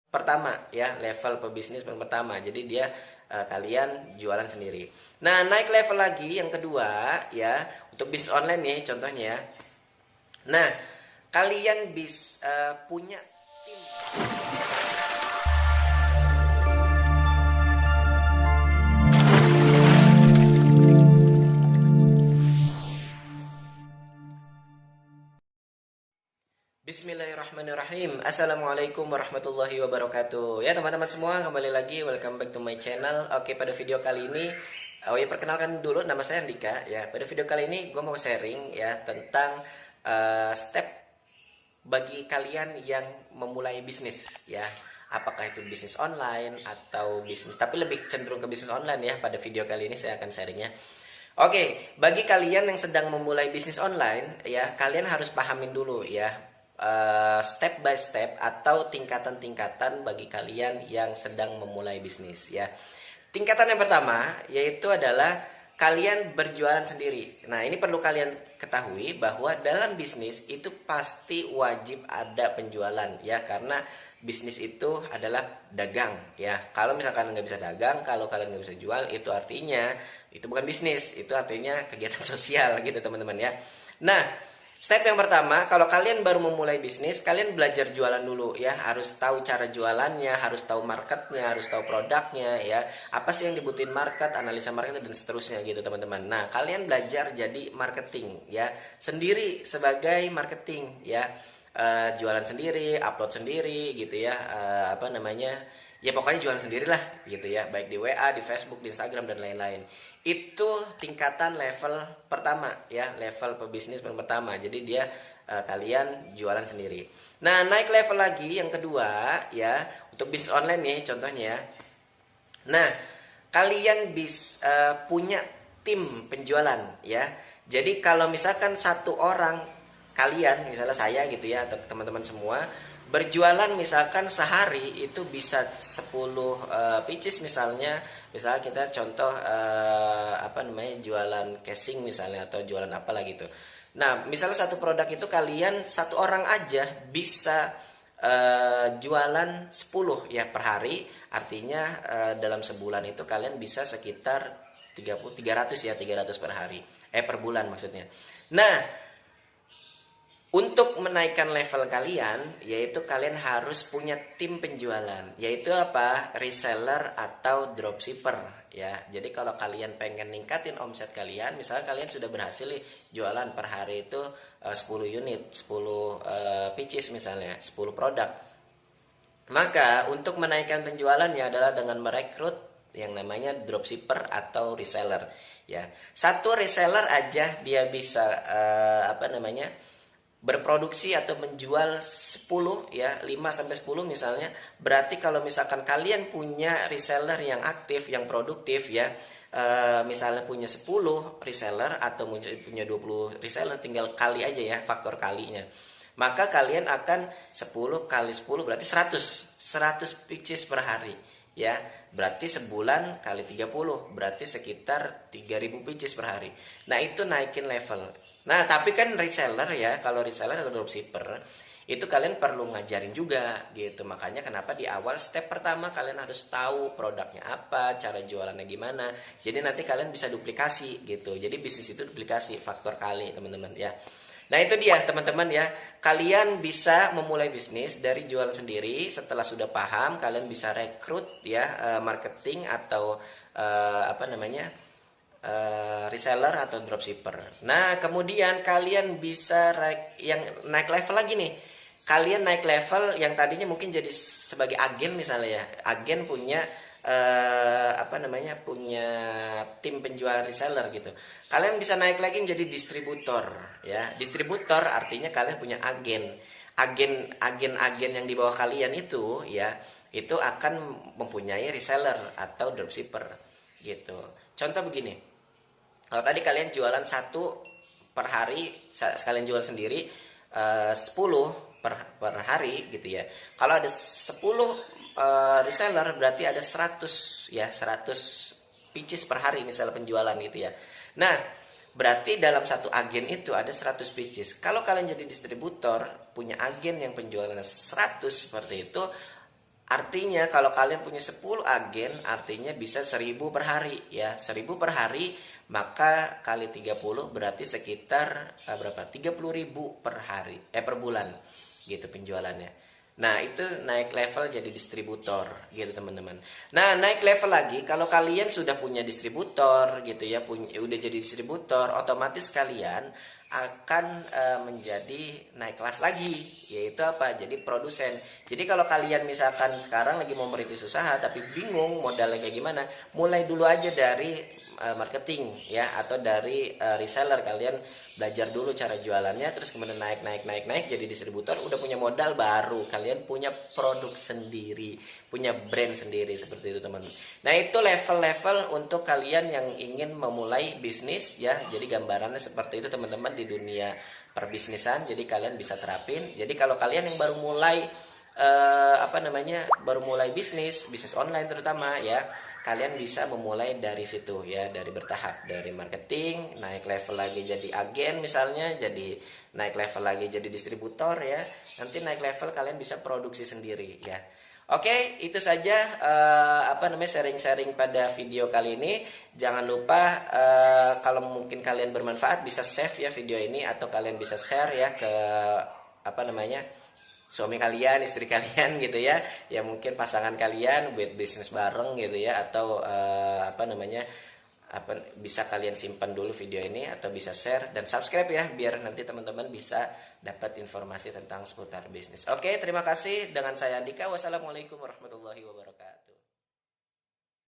pertama ya, level pebisnis yang pertama. Jadi dia kalian jualan sendiri. Nah, naik level lagi yang kedua ya, untuk bisnis online nih contohnya ya. Nah, kalian bisa punya tim. Bismillahirrahmanirrahim. Assalamualaikum warahmatullahi wabarakatuh. Ya teman-teman semua, kembali lagi, welcome back to my channel. Oke, pada video kali ini, oh ya, perkenalkan dulu, nama saya Andika ya. Pada video kali ini gue mau sharing ya tentang step bagi kalian yang memulai bisnis ya. Apakah itu bisnis online atau bisnis, tapi lebih cenderung ke bisnis online ya. Pada video kali ini saya akan sharingnya. Oke, bagi kalian yang sedang memulai bisnis online ya, kalian harus pahamin dulu ya, step by step atau tingkatan-tingkatan bagi kalian yang sedang memulai bisnis ya. Tingkatan yang pertama yaitu adalah kalian berjualan sendiri. Nah, ini perlu kalian ketahui bahwa dalam bisnis itu pasti wajib ada penjualan ya, karena bisnis itu adalah dagang ya. Kalau misalkan nggak bisa dagang, kalau kalian nggak bisa jual, itu artinya itu bukan bisnis, itu artinya kegiatan sosial gitu teman-teman ya. Nah, step yang pertama, kalau kalian baru memulai bisnis, kalian belajar jualan dulu ya. Harus tahu cara jualannya, harus tahu marketnya, harus tahu produknya ya. Apa sih yang dibutuhin market, analisa market dan seterusnya gitu teman-teman. Nah, kalian belajar jadi marketing ya, sendiri sebagai marketing ya. Jualan sendiri, upload sendiri gitu ya. Apa namanya? Ya pokoknya jualan sendirilah gitu ya, baik di WA, di Facebook, di Instagram dan lain-lain. Itu tingkatan level pertama ya, level pebisnis yang pertama. Jadi dia kalian jualan sendiri. Nah, naik level lagi yang kedua ya, untuk bisnis online nih contohnya ya. Nah, kalian bisa punya tim penjualan ya. Jadi kalau misalkan satu orang, kalian misalnya saya gitu ya, atau teman-teman semua berjualan misalkan sehari itu bisa 10 pieces misalnya kita contoh apa namanya, jualan casing misalnya atau jualan apalah gitu. Nah, misalnya satu produk itu kalian satu orang aja bisa jualan 10 ya per hari, artinya dalam sebulan itu kalian bisa sekitar 300 ya, 300 per hari, per bulan maksudnya. Nah, untuk menaikkan level kalian, yaitu kalian harus punya tim penjualan, yaitu apa? Reseller atau dropshipper ya. Jadi kalau kalian pengen ningkatin omset kalian, misalnya kalian sudah berhasil jualan per hari itu 10 unit, 10 pieces misalnya, 10 produk. Maka untuk menaikkan penjualannya adalah dengan merekrut yang namanya dropshipper atau reseller ya. Satu reseller aja dia bisa apa namanya, berproduksi atau menjual 10 ya, 5 sampai 10 misalnya. Berarti kalau misalkan kalian punya reseller yang aktif, yang produktif ya, misalnya punya 10 reseller atau punya 20 reseller, tinggal kali aja ya, faktor kalinya. Maka kalian akan 10 kali 10 berarti 100 pieces per hari ya. Berarti sebulan kali 30 berarti sekitar 3000 pieces per hari. Nah, itu naikin level. Nah, tapi kan reseller ya, kalau reseller atau dropshipper itu kalian perlu ngajarin juga gitu. Makanya kenapa di awal step pertama kalian harus tahu produknya apa, cara jualannya gimana. Jadi nanti kalian bisa duplikasi gitu. Jadi bisnis itu duplikasi, faktor kali teman-teman ya. Nah, itu dia teman-teman ya. Kalian bisa memulai bisnis dari jualan sendiri. Setelah sudah paham, kalian bisa rekrut ya, marketing atau apa namanya, reseller atau dropshipper. Nah, kemudian kalian bisa yang naik level lagi nih. Kalian naik level yang tadinya mungkin jadi sebagai agen misalnya ya. Agen punya apa namanya, punya tim penjual reseller gitu. Kalian bisa naik lagi menjadi distributor ya. Distributor artinya kalian punya agen. Agen yang di bawah kalian itu ya, itu akan mempunyai reseller atau dropshipper gitu. Contoh begini. Kalau tadi kalian jualan satu per hari, sekalian jual sendiri 10 per hari gitu ya. Kalau ada 10 reseller berarti ada 100 ya, 100 pieces per hari misalnya penjualan gitu ya. Nah, berarti dalam satu agen itu ada 100 pieces. Kalau kalian jadi distributor, punya agen yang penjualannya 100 seperti itu, Artinya kalau kalian punya 10 agen, artinya bisa 1000 per hari ya. 1000 per hari, maka kali 30 berarti sekitar berapa? 30.000 per hari, per bulan gitu penjualannya. Nah, itu naik level jadi distributor gitu teman-teman. Nah, naik level lagi kalau kalian sudah punya distributor gitu ya, udah jadi distributor, otomatis kalian akan menjadi naik kelas lagi, yaitu apa? Jadi produsen. Jadi kalau kalian misalkan sekarang lagi mau merintis usaha tapi bingung modalnya kayak gimana, mulai dulu aja dari marketing ya, atau dari reseller. Kalian belajar dulu cara jualannya, terus kemudian naik jadi distributor, udah punya modal, baru kalian punya produk sendiri, punya brand sendiri, seperti itu teman. Nah, itu level-level untuk kalian yang ingin memulai bisnis ya. Jadi gambarannya seperti itu teman-teman di dunia perbisnisan. Jadi kalian bisa terapin. Jadi kalau kalian yang baru mulai baru mulai bisnis online terutama ya, kalian bisa memulai dari situ ya, dari bertahap, dari marketing naik level lagi jadi agen misalnya, jadi naik level lagi jadi distributor ya, nanti naik level kalian bisa produksi sendiri ya. Oke, itu saja sharing-sharing pada video kali ini. Jangan lupa kalau mungkin kalian bermanfaat bisa save ya video ini, atau kalian bisa share ya ke suami kalian, istri kalian gitu ya, ya mungkin pasangan kalian buat bisnis bareng gitu ya, atau bisa kalian simpan dulu video ini, atau bisa share dan subscribe ya, biar nanti teman-teman bisa dapat informasi tentang seputar bisnis. Oke, terima kasih. Dengan saya Andika, wassalamualaikum warahmatullahi wabarakatuh.